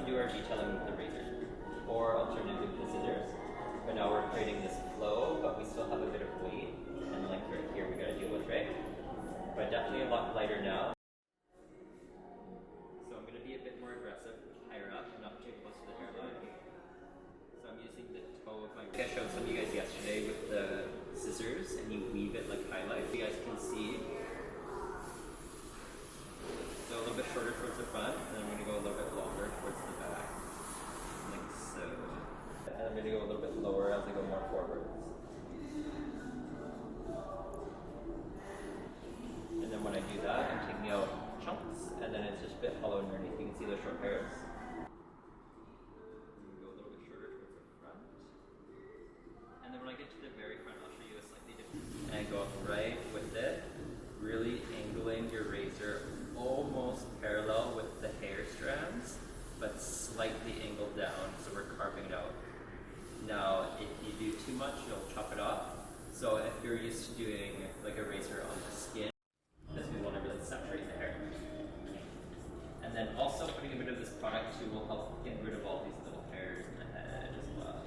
do our detailing with the razor, or alternatively the scissors. But now we're creating this flow, but we still have a bit of weight and length right here we gotta deal with, right? But definitely a lot lighter now. So I'm gonna be a bit more aggressive, higher up, not too close to the hairline. So I'm using the toe of my wrist. I showed some of you guys yesterday with the scissors, and you weave it like highlight. You guys can see. So a little bit shorter towards the front, and I'm gonna go a little bit longer towards the back, like so. And I'm gonna go a little bit lower as I go more forwards. And then when I do that, I'm taking out chunks, and then it's just a bit hollow underneath. You can see the short hairs. I'm gonna go a little bit shorter towards the front. And then when I get to the very front, I'll show you a slightly different. And go right with it, really angling your razor almost parallel with the hair strands, but slightly angled down, so we're carving it out. Now, if you do too much, you'll chop it off. So if you're used to doing like a razor on the skin, because we want to really saturate the hair. And then also putting a bit of this product too will help get rid of all these little hairs in the head as well.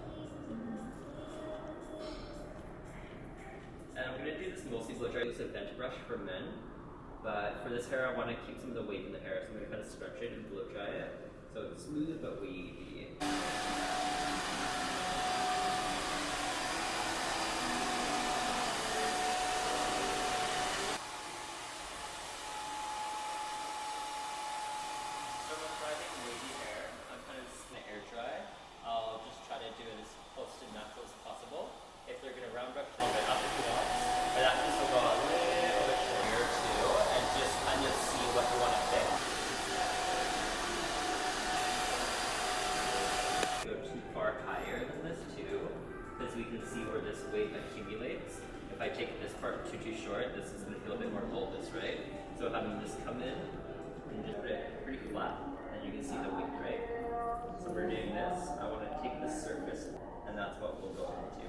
And I'm going to do this mostly blow dry. I use a vent brush for men, but for this hair I want to keep some of the weight in the hair, so I'm going to kind of stretch it and blow dry it. So it's smooth but wavy. If I take this part too short, this is going to feel a bit more bulbous, right? So having this come in and just put it pretty flat, and you can see the weight, right? So we're doing this. I want to take this surface, and that's what we'll go into.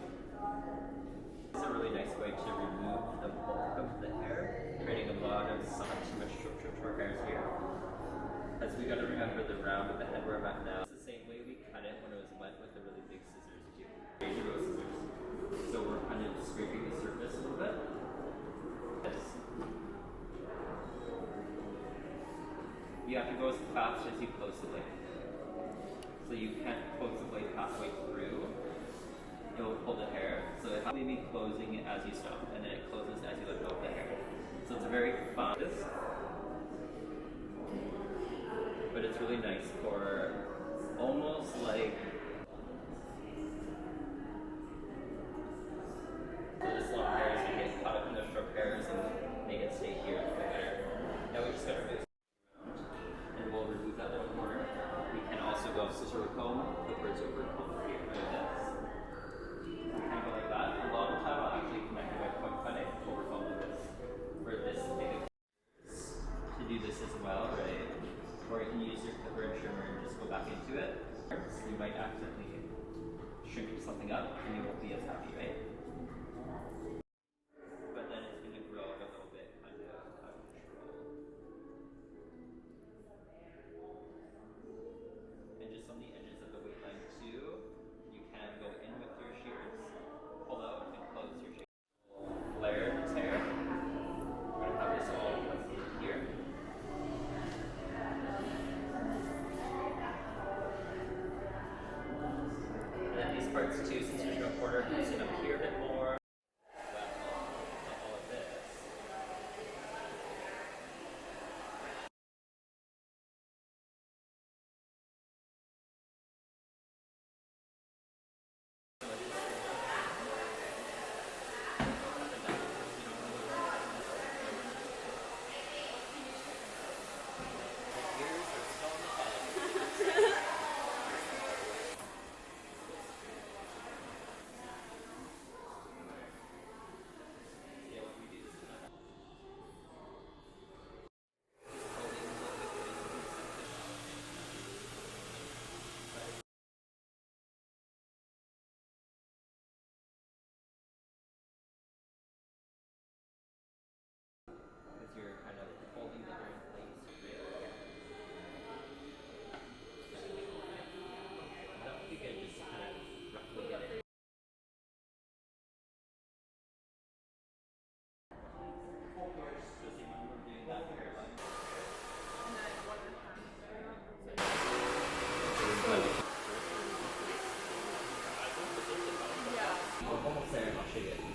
It's a really nice way to remove the bulk of the hair, creating a lot of too much short hairs here. Because we got to remember the round of the head where I'm at now. It's the same way we cut it when it was wet with the really big scissors too. Razor row scissors. So we're kind of scraping the surface a little bit. This. You have to go as fast as you close the blade. So you can't close the blade halfway through. It will pull the hair. So it has to be closing it as you stop, and then it closes as you let go of the hair. So it's a very fun, but it's really nice for almost like this long hairs can get caught up in the short hairs and make it stay here a little bit better. Now we just gotta move around, and we'll remove that little corner. We can also go scissor with comb, clippers over comb here, like this. We can go like that. A lot of the time I'll actually connect it by point cutting over comb like this. For this big to do this as well, right? Or you can use your clipper and trimmer and just go back into it. So you might accidentally shrink something up and you won't be as happy, right? But then it's going to grow a little bit kind of out of control. And just on the edges of the weight line too, you can go in with your shears, pull out and close your shears. Layer this hair. We're going to have this all here. Parts too, since there's no quarter, you sit up here. almost there, I'll show you.